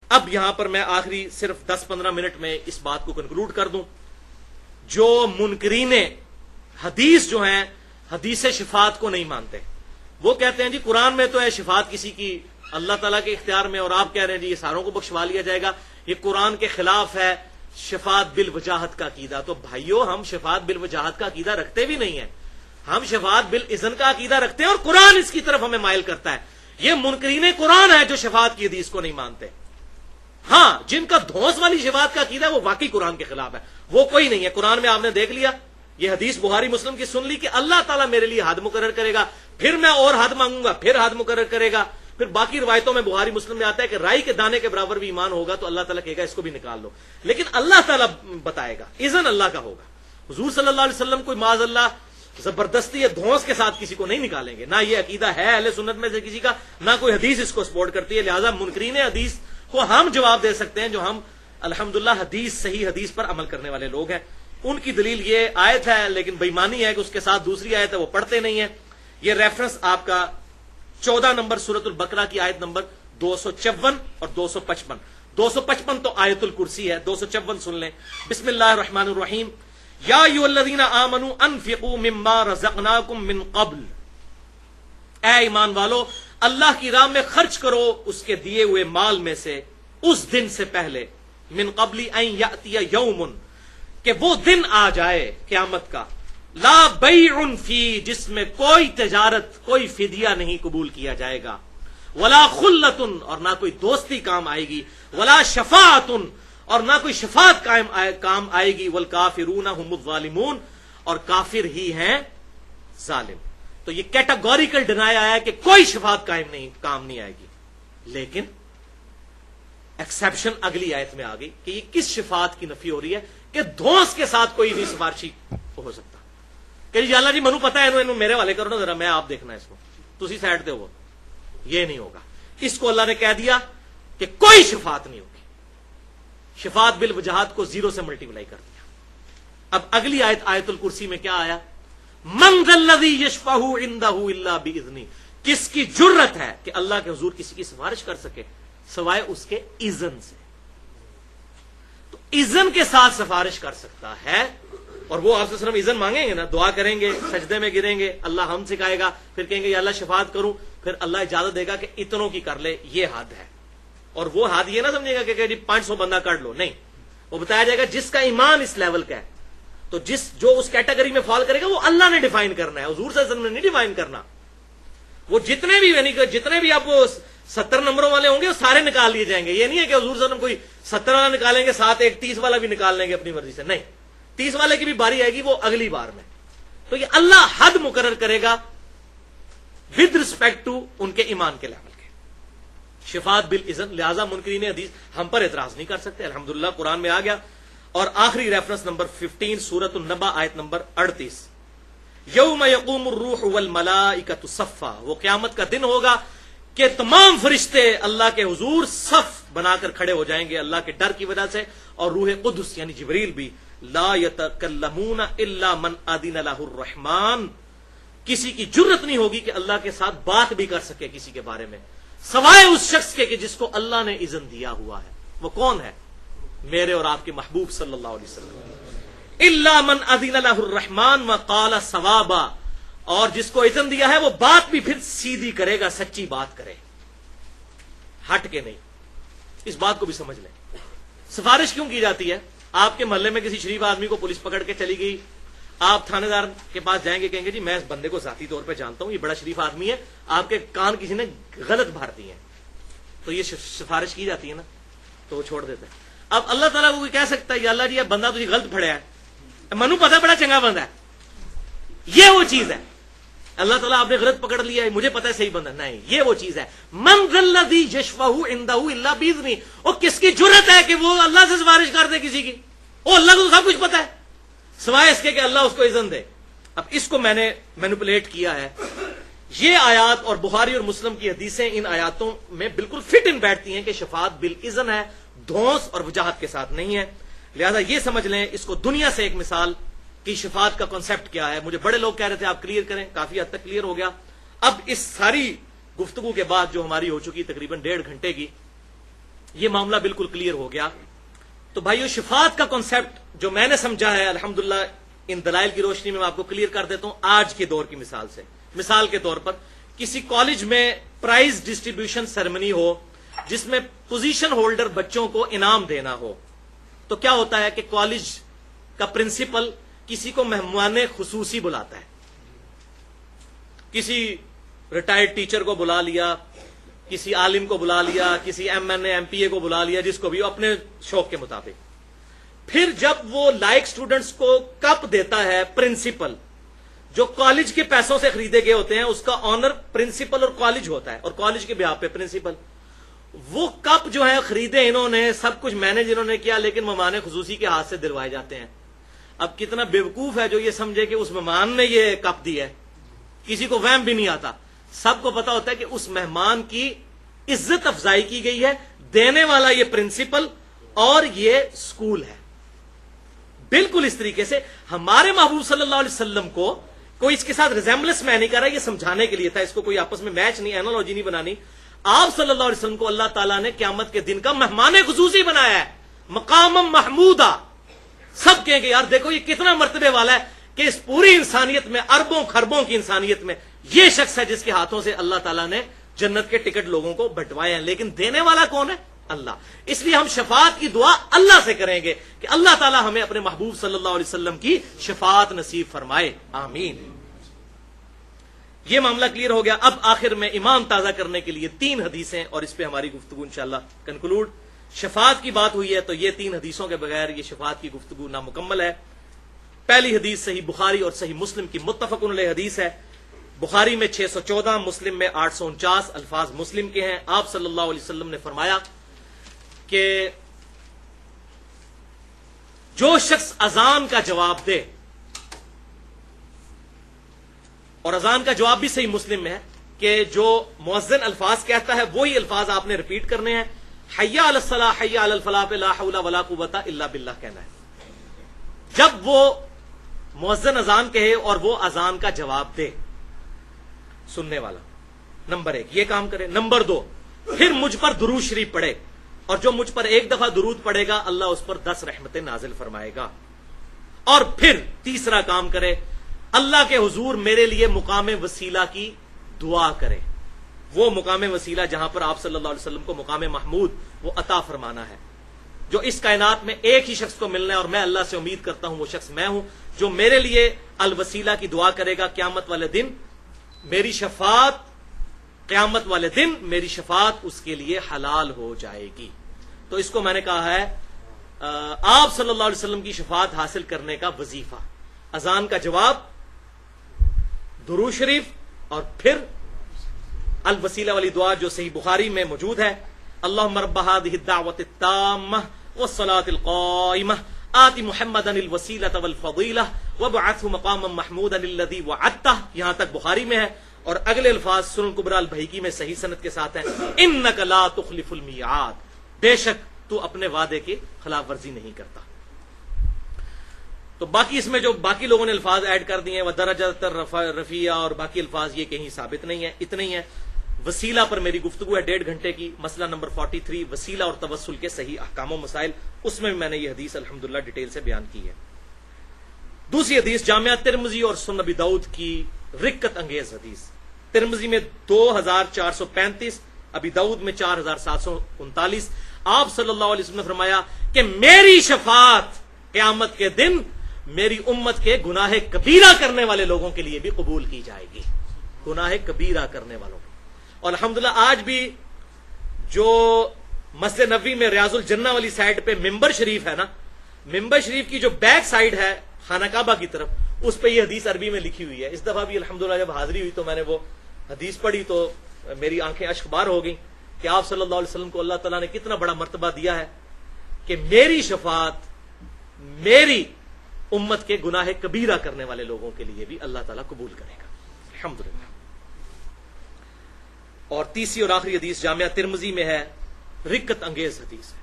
اب یہاں پر میں آخری صرف 10-15 منٹ میں اس بات کو کنکلوڈ کر دوں. جو منکرین حدیث جو ہیں حدیث شفاعت کو نہیں مانتے، وہ کہتے ہیں جی قرآن میں تو ہے شفاعت کسی کی اللہ تعالیٰ کے اختیار میں، اور آپ کہہ رہے ہیں جی یہ ساروں کو بخشوا لیا جائے گا، یہ قرآن کے خلاف ہے شفاعت بالوجاہت کا عقیدہ. تو بھائیو ہم شفاعت بالوجاہت کا عقیدہ رکھتے بھی نہیں ہیں، ہم شفاعت بالاذن کا عقیدہ رکھتے ہیں، اور قرآن اس کی طرف ہمیں مائل کرتا ہے. یہ منکرین قرآن ہے جو شفاعت کی حدیث کو نہیں مانتے. ہاں جن کا دھونس والی شفاعت کا عقیدہ ہے وہ واقعی قرآن کے خلاف ہے، وہ کوئی نہیں ہے. قرآن میں آپ نے دیکھ لیا، یہ حدیث بخاری مسلم کی سن لی کہ اللہ تعالیٰ میرے لیے حد مقرر کرے گا، پھر میں اور حد مانگوں گا، پھر حد مقرر کرے گا. پھر باقی روایتوں میں بخاری مسلم میں آتا ہے کہ رائی کے دانے کے برابر بھی ایمان ہوگا تو اللہ تعالیٰ کہے گا اس کو بھی نکال لو، لیکن اللہ تعالیٰ بتائے گا، اذن اللہ کا ہوگا. حضور صلی اللہ علیہ وسلم کوئی معاذ اللہ زبردستی یا دھونس کے ساتھ کسی کو نہیں نکالیں گے، نہ یہ عقیدہ ہے اہل سنت میں سے کسی کا، نہ کوئی حدیث اس کو سپورٹ کرتی ہے. لہٰذا منکرین حدیث کو ہم جواب دے سکتے ہیں جو ہم الحمدللہ حدیث صحیح حدیث پر عمل کرنے والے لوگ ہیں. ان کی دلیل یہ آیت ہے، لیکن بےمانی ہے کہ اس کے ساتھ دوسری آیت ہے وہ پڑھتے نہیں ہیں. یہ ریفرنس آپ کا 14 نمبر سورۃ البقرہ کی آیت نمبر 254 اور 255. 255 تو آیت الکرسی ہے، 254 سن لیں. بسم اللہ الرحمن الرحیم. یا ایھا الذین آمنوا انفقوا مما رزقناکم من قبل، اے ایمان والو اللہ کی راہ میں خرچ کرو اس کے دیے ہوئے مال میں سے، اس دن سے پہلے، من قبل ان یاتی یوم، کہ وہ دن آ جائے قیامت کا، لا بیع فی، جس میں کوئی تجارت کوئی فدیہ نہیں قبول کیا جائے گا، ولا خلۃ، اور نہ کوئی دوستی کام آئے گی، ولا شفاعۃ، اور نہ کوئی شفاعت کام آئے گی، والکافرون هم الظالمون، اور کافر ہی ہیں ظالم. تو یہ کیٹاگوریکل ڈینائی آیا ہے کہ کوئی شفاعت کام نہیں آئے گی. لیکن ایکسیپشن اگلی آیت میں آ گئی کہ یہ کس شفاعت کی نفی ہو رہی ہے کہ دھونس کے ساتھ کوئی نہیں سفارشی ہو سکتا کہ جی اللہ جی منو پتا ہے انہوں میرے والے کرو نا ذرا، میں آپ دیکھنا اس کو، تسی سائڈ دے ہو. یہ نہیں ہوگا. اس کو اللہ نے کہہ دیا کہ کوئی شفاعت نہیں ہوگی. شفاعت بالوجاہت کو 0 سے ملٹیپلائی کر دیا. اب اگلی آیت آیت الکرسی میں کیا آیا؟ من ذا الذی یشفع عندہ الا باذنہ، کس کی جرت ہے کہ اللہ کے حضور کسی کی سفارش کر سکے سوائے اس کے اذن سے. تو اذن کے ساتھ سفارش کر سکتا ہے، اور وہ آپ سے صرف اذن مانگیں گے نا، دعا کریں گے، سجدے میں گریں گے، اللہ ہم سکھائے گا، پھر کہیں گے یا اللہ شفاعت کروں، پھر اللہ اجازت دے گا کہ اتنوں کی کر لے، یہ حد ہے. اور وہ حد یہ نہ سمجھے گا کہ جی 500 بندہ کر لو، نہیں، وہ بتایا جائے گا جس کا ایمان اس لیول کا ہے. تو جو اس کیٹیگری میں فال کرے گا وہ اللہ نے ڈیفائن کرنا ہے، حضور صلی اللہ علیہ وسلم نے نہیں ڈیفائن کرنا. وہ جتنے بھی یعنی کہ جتنے بھی آپ 70 نمبروں والے ہوں گے وہ سارے نکال لیے جائیں گے. یہ نہیں ہے کہ حضور صلی اللہ علیہ وسلم کوئی 70 والا نکالیں گے، ساتھ ایک 30 والا بھی نکال لیں گے اپنی مرضی سے، نہیں، 30 والے کی بھی باری آئے گی وہ اگلی بار میں. تو یہ اللہ حد مقرر کرے گا ود رسپیکٹ ٹو ان کے ایمان کے لیول کے. شفاعت بالاذن، لہذا منکرین حدیث ہم پر اعتراض نہیں کر سکتے. الحمدللہ قرآن میں آ گیا. اور آخری ریفرنس نمبر 15 سورۃ النبا آیت نمبر 38. یوم یقوم الروح والملائکۃ صفا، وہ قیامت کا دن ہوگا کہ تمام فرشتے اللہ کے حضور صف بنا کر کھڑے ہو جائیں گے اللہ کے ڈر کی وجہ سے، اور روح قدس یعنی جبریل بھی. لا یتکلمون الا من اذن لہ الرحمن، کسی کی جرت نہیں ہوگی کہ اللہ کے ساتھ بات بھی کر سکے کسی کے بارے میں سوائے اس شخص کے کہ جس کو اللہ نے اذن دیا ہوا ہے. وہ کون ہے؟ میرے اور آپ کے محبوب صلی اللہ علیہ وسلم. الا من اذن لہ الرحمن وقال صوابا، اور جس کو اذن دیا ہے وہ بات بھی پھر سیدھی کرے گا، سچی بات کرے، ہٹ کے نہیں. اس بات کو بھی سمجھ لیں. سفارش کیوں کی جاتی ہے؟ آپ کے محلے میں کسی شریف آدمی کو پولیس پکڑ کے چلی گئی، آپ تھانے دار کے پاس جائیں گے، کہیں گے جی میں اس بندے کو ذاتی طور پہ جانتا ہوں، یہ بڑا شریف آدمی ہے، آپ کے کان کسی نے غلط بھر دیے ہیں، تو یہ سفارش کی جاتی ہے نا، تو وہ چھوڑ دیتے ہیں. اب اللہ تعالیٰ کو کہہ سکتا ہے یا اللہ جی یہ بندہ تجھے غلط پھڑیا ہے، منو پتا بڑا چنگا بندہ ہے، یہ وہ چیز ہے. اللہ تعالیٰ آپ نے غلط پکڑ لیا ہے، مجھے پتا ہے صحیح بندہ نہیں، یہ وہ چیز ہے. من ذا الذی یشفع عندہ الا باذنہ، اور کس کی جرت ہے کہ وہ اللہ سے سفارش کر دے کسی کی؟ وہ اللہ کو سب کچھ پتا ہے سوائے اس کے کہ اللہ اس کو اذن دے. اب اس کو میں نے مینوپولیٹ کیا ہے. یہ آیات اور بخاری اور مسلم کی حدیثیں ان آیاتوں میں بالکل فٹ ان بیٹھتی ہیں کہ شفاعت بالاذن ہے، دھونس اور وجاہت کے ساتھ نہیں ہے. لہذا یہ سمجھ لیں اس کو دنیا سے ایک مثال کہ شفاعت کا کانسیپٹ کیا ہے. مجھے بڑے لوگ کہہ رہے تھے آپ کلیئر کریں، کافی حد تک کلیئر ہو گیا. اب اس ساری گفتگو کے بعد جو ہماری ہو چکی تقریباً 1.5 گھنٹے کی، یہ معاملہ بالکل کلیئر ہو گیا. تو بھائیو شفاعت کا کانسیپٹ جو میں نے سمجھا ہے الحمدللہ ان دلائل کی روشنی میں آپ کو کلیئر کر دیتا ہوں آج کے دور کی مثال سے. مثال کے طور پر کسی کالج میں پرائز ڈسٹریبیوشن سیرمنی ہو جس میں پوزیشن ہولڈر بچوں کو انعام دینا ہو, تو کیا ہوتا ہے کہ کالج کا پرنسپل کسی کو مہمان خصوصی بلاتا ہے. کسی ریٹائرڈ ٹیچر کو بلا لیا, کسی عالم کو بلا لیا, کسی M N A M P A کو بلا لیا, جس کو بھی اپنے شوق کے مطابق. پھر جب وہ لائک سٹوڈنٹس کو کپ دیتا ہے پرنسپل, جو کالج کے پیسوں سے خریدے گئے ہوتے ہیں, اس کا آنر پرنسپل اور کالج ہوتا ہے, اور کالج کے بیہاف پہ پرنسپل. وہ کپ جو ہے خریدے انہوں نے, سب کچھ مینج انہوں نے کیا, لیکن مہمان خصوصی کے ہاتھ سے دلوائے جاتے ہیں. اب کتنا بیوقوف ہے جو یہ سمجھے کہ اس مہمان نے یہ کپ دی ہے. کسی کو وہم بھی نہیں آتا. سب کو پتا ہوتا ہے کہ اس مہمان کی عزت افزائی کی گئی ہے, دینے والا یہ پرنسپل اور یہ سکول ہے. بالکل اس طریقے سے ہمارے محبوب صلی اللہ علیہ وسلم کو کوئی اس کے ساتھ ریزیمبلنس میں نہیں کر رہا, یہ سمجھانے کے لیے تھا, اس کو کوئی آپس میں میچ نہیں, اینالوجی نہیں بنانی. آپ صلی اللہ علیہ وسلم کو اللہ تعالیٰ نے قیامت کے دن کا مہمان خصوصی بنایا ہے, مقام محمودہ. سب کہیں گے یار دیکھو یہ کتنا مرتبے والا ہے کہ اس پوری انسانیت میں, اربوں خربوں کی انسانیت میں یہ شخص ہے جس کے ہاتھوں سے اللہ تعالیٰ نے جنت کے ٹکٹ لوگوں کو بٹوائے ہیں. لیکن دینے والا کون ہے؟ اللہ. اس لیے ہم شفاعت کی دعا اللہ سے کریں گے کہ اللہ تعالیٰ ہمیں اپنے محبوب صلی اللہ علیہ وسلم کی شفاعت نصیب فرمائے, آمین. یہ معاملہ کلیئر ہو گیا. اب آخر میں ایمان تازہ کرنے کے لیے 3 حدیثیں, اور اس پہ ہماری گفتگو انشاءاللہ کنکلوڈ. شفاعت کی بات ہوئی ہے تو یہ 3 حدیثوں کے بغیر یہ شفاعت کی گفتگو نامکمل ہے. پہلی حدیث صحیح بخاری اور صحیح مسلم کی متفق علیہ حدیث ہے. بخاری میں 614, مسلم میں 849 الفاظ مسلم کے ہیں. آپ صلی اللہ علیہ وسلم نے فرمایا کہ جو شخص اذان کا جواب دے, اور اذان کا جواب بھی صحیح مسلم میں ہے کہ جو مؤذن الفاظ کہتا ہے وہی الفاظ آپ نے ریپیٹ کرنے ہیں. حی علی الصلاۃ حی علی الفلاح پہ لا حول ولا قوت الا باللہ کہنا ہے. جب وہ مؤذن اذان کہے اور وہ اذان کا جواب دے, سننے والا نمبر 1 یہ کام کرے. نمبر 2 پھر مجھ پر درود شریف پڑھے, اور جو مجھ پر 1 دفعہ درود پڑھے گا اللہ اس پر 10 رحمتیں نازل فرمائے گا. اور پھر تیسرا کام کرے, اللہ کے حضور میرے لیے مقام وسیلہ کی دعا کرے. وہ مقام وسیلہ جہاں پر آپ صلی اللہ علیہ وسلم کو مقام محمود وہ عطا فرمانا ہے, جو اس کائنات میں ایک ہی شخص کو ملنا ہے, اور میں اللہ سے امید کرتا ہوں وہ شخص میں ہوں, جو میرے لیے الوسیلہ کی دعا کرے گا. قیامت والے دن میری شفاعت, قیامت والے دن میری شفاعت اس کے لیے حلال ہو جائے گی. تو اس کو میں نے کہا ہے آپ صلی اللہ علیہ وسلم کی شفاعت حاصل کرنے کا وظیفہ, اذان کا جواب, درود شریف, اور پھر الوسیلہ والی دعا جو صحیح بخاری میں موجود ہے. اللہم رب هذه الدعوة التامة والصلاة القائمة آت محمدا الوسیلة والفضیلة وابعثه مقاما محمودا الذی وعدته. یہاں تک بخاری میں ہے, اور اگلے الفاظ سنن کبریٰ البیہقی میں صحیح سند کے ساتھ ہیں. انک لا تخلف المیعاد, بے شک تو اپنے وعدے کی خلاف ورزی نہیں کرتا. تو باقی اس میں جو باقی لوگوں نے الفاظ ایڈ کر دیے ہیں وہ درجات رفیع اور باقی الفاظ یہ کہیں ثابت نہیں ہے. اتنے ہی ہیں. وسیلہ پر میری گفتگو ہے 1.5 گھنٹے کی. مسئلہ نمبر 43 وسیلہ اور توسل کے صحیح احکام و مسائل, اس میں بھی میں نے یہ حدیث الحمدللہ ڈیٹیل سے بیان کی ہے. دوسری حدیث جامعہ ترمذی اور سنن ابی داؤد کی رکت انگیز حدیث. ترمذی میں 2435, ابی داؤد میں 4739. آپ صلی اللہ علیہ وسلم نے فرمایا کہ میری شفاعت قیامت کے دن میری امت کے گناہ کبیرہ کرنے والے لوگوں کے لیے بھی قبول کی جائے گی. گناہ کبیرہ کرنے والوں. اور الحمدللہ آج بھی جو مسجد نبوی میں ریاض الجنہ والی سائڈ پہ ممبر شریف ہے نا, ممبر شریف کی جو بیک سائڈ ہے خانہ کعبہ کی طرف, اس پہ یہ حدیث عربی میں لکھی ہوئی ہے. اس دفعہ بھی الحمدللہ جب حاضری ہوئی تو میں نے وہ حدیث پڑھی تو میری آنکھیں اشک بار ہو گئیں کہ آپ صلی اللہ علیہ وسلم کو اللہ تعالیٰ نے کتنا بڑا مرتبہ دیا ہے کہ میری شفاعت میری امت کے گناہ کبیرہ کرنے والے لوگوں کے لیے بھی اللہ تعالیٰ قبول کرے گا الحمدللہ. اور تیسری اور آخری حدیث جامعہ ترمذی میں ہے, رکت انگیز حدیث ہے,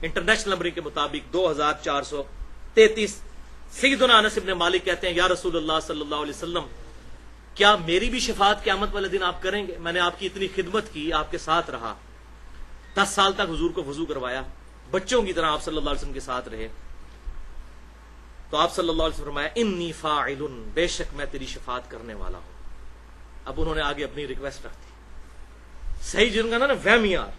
انٹرنیشنل نمبرنگ کے مطابق 2433. سیدنا انس بن مالک کہتے ہیں یا رسول اللہ صلی اللہ علیہ وسلم کیا میری بھی شفاعت قیامت والے دن آپ کریں گے؟ میں نے آپ کی اتنی خدمت کی, آپ کے ساتھ رہا, 10 سال تک حضور کو وضو کروایا، بچوں کی طرح آپ صلی اللہ علیہ وسلم کے ساتھ رہے. تو آپ صلی اللہ علیہ وسلم فرمایا انی فاعل، بے شک میں تیری شفاعت کرنے والا ہوں. اب انہوں نے آگے اپنی ریکویسٹ رکھ دی. صحیح جن کا نا وہمیار،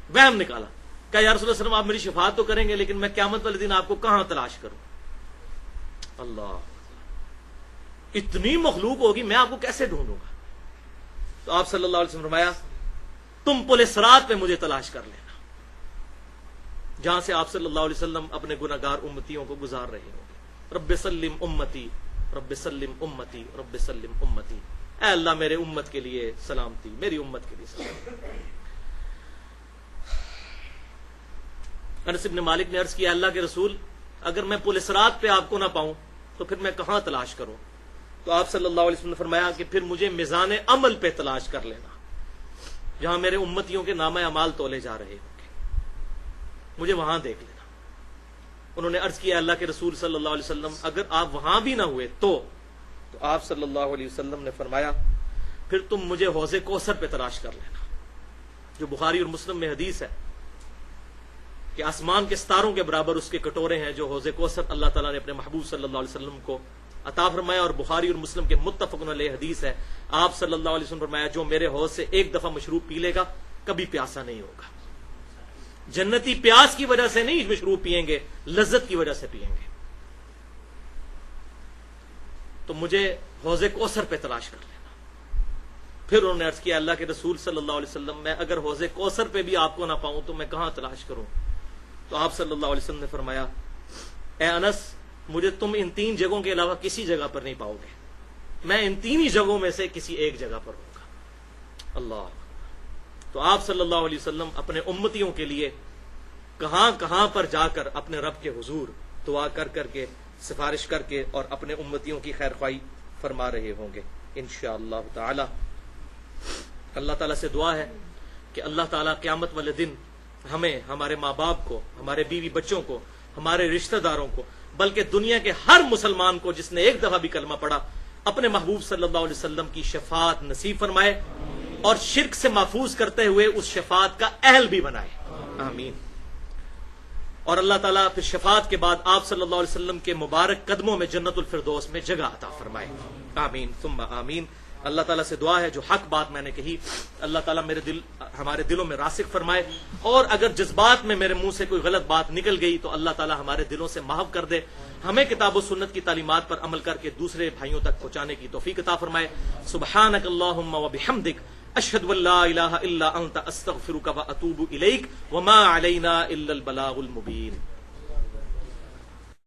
وہم نکالا کہ یا رسول اللہ صلی اللہ علیہ وسلم آپ میری شفاعت تو کریں گے، لیکن میں قیامت والے دن آپ کو کہاں تلاش کروں؟ اللہ، اتنی مخلوق ہوگی، میں آپ کو کیسے ڈھونڈوں گا؟ تو آپ صلی اللہ علیہ وسلم فرمایا تم پل صراط پہ مجھے تلاش کر لینا، جہاں سے آپ صلی اللہ علیہ وسلم اپنے گناہگار امتیوں کو گزار رہے ہوں گے. رب سلم امتی، رب سلم امتی، رب سلم امتی. اے اللہ میرے امت کے لیے سلامتی، میری امت کے لیے سلامتی. انس بن مالک نے عرض کیا اللہ کے رسول، اگر میں پل صراط پہ آپ کو نہ پاؤں تو پھر میں کہاں تلاش کروں؟ تو آپ صلی اللہ علیہ وسلم نے فرمایا کہ پھر مجھے میزان عمل پہ تلاش کر لینا، جہاں میرے امتیوں کے نامہ اعمال تولے جا رہے ہوں گے، مجھے وہاں دیکھ لینا. انہوں نے عرض کیا اللہ کے رسول صلی اللہ علیہ وسلم اگر آپ وہاں بھی نہ ہوئے تو آپ صلی اللہ علیہ وسلم نے فرمایا پھر تم مجھے حوض کوثر پہ تلاش کر لینا، جو بخاری اور مسلم میں حدیث ہے کہ آسمان کے ستاروں کے برابر اس کے کٹورے ہیں، جو حوض کوثر اللہ تعالیٰ نے اپنے محبوب صلی اللہ علیہ وسلم کو عطا فرمایا. اور بخاری اور مسلم کے متفق علیہ حدیث ہے، آپ صلی اللہ علیہ وسلم فرمایا جو میرے حوض سے ایک دفعہ مشروب پی لے گا کبھی پیاسا نہیں ہوگا. جنتی پیاس کی وجہ سے نہیں مشروب پیئیں گے، لذت کی وجہ سے پیئیں گے. تو مجھے حوض کوثر پہ تلاش کر لینا. پھر انہوں نے عرض کیا اللہ کے رسول صلی اللہ علیہ وسلم میں اگر حوض کوثر پہ بھی آپ کو نہ پاؤں تو میں کہاں تلاش کروں؟ تو آپ صلی اللہ علیہ وسلم نے فرمایا اے انس، مجھے تم ان 3 جگہوں کے علاوہ کسی جگہ پر نہیں پاؤ گے، میں ان 3 ہی جگہوں میں سے کسی ایک جگہ پر ہوں گا. اللہ. تو آپ صلی اللہ علیہ وسلم اپنے امتیوں کے لیے کہاں کہاں پر جا کر اپنے رب کے حضور دعا کر کر کے، سفارش کر کے اور اپنے امتیوں کی خیر خواہی فرما رہے ہوں گے انشاءاللہ تعالی. اللہ تعالیٰ سے دعا ہے کہ اللہ تعالیٰ قیامت والے دن ہمیں، ہمارے ماں باپ کو، ہمارے بیوی بچوں کو، ہمارے رشتہ داروں کو، بلکہ دنیا کے ہر مسلمان کو جس نے ایک دفعہ بھی کلمہ پڑھا، اپنے محبوب صلی اللہ علیہ وسلم کی شفاعت نصیب فرمائے اور شرک سے محفوظ کرتے ہوئے اس شفاعت کا اہل بھی بنائے. آمین. اور اللہ تعالیٰ پھر شفاعت کے بعد آپ صلی اللہ علیہ وسلم کے مبارک قدموں میں جنت الفردوس میں جگہ عطا فرمائے. آمین ثم آمین. اللہ تعالیٰ سے دعا ہے جو حق بات میں نے کہی اللہ تعالیٰ ہمارے دلوں میں راسخ فرمائے، اور اگر جذبات میں میرے منہ سے کوئی غلط بات نکل گئی تو اللہ تعالیٰ ہمارے دلوں سے محو کر دے، ہمیں کتاب و سنت کی تعلیمات پر عمل کر کے دوسرے بھائیوں تک پہنچانے کی توفیق عطا فرمائے. سبحانک اللہم و بحمدک، اشہد ان لا الہ الا انت، استغفرک و اتوب الیک، وما علینا الا البلاغ المبین.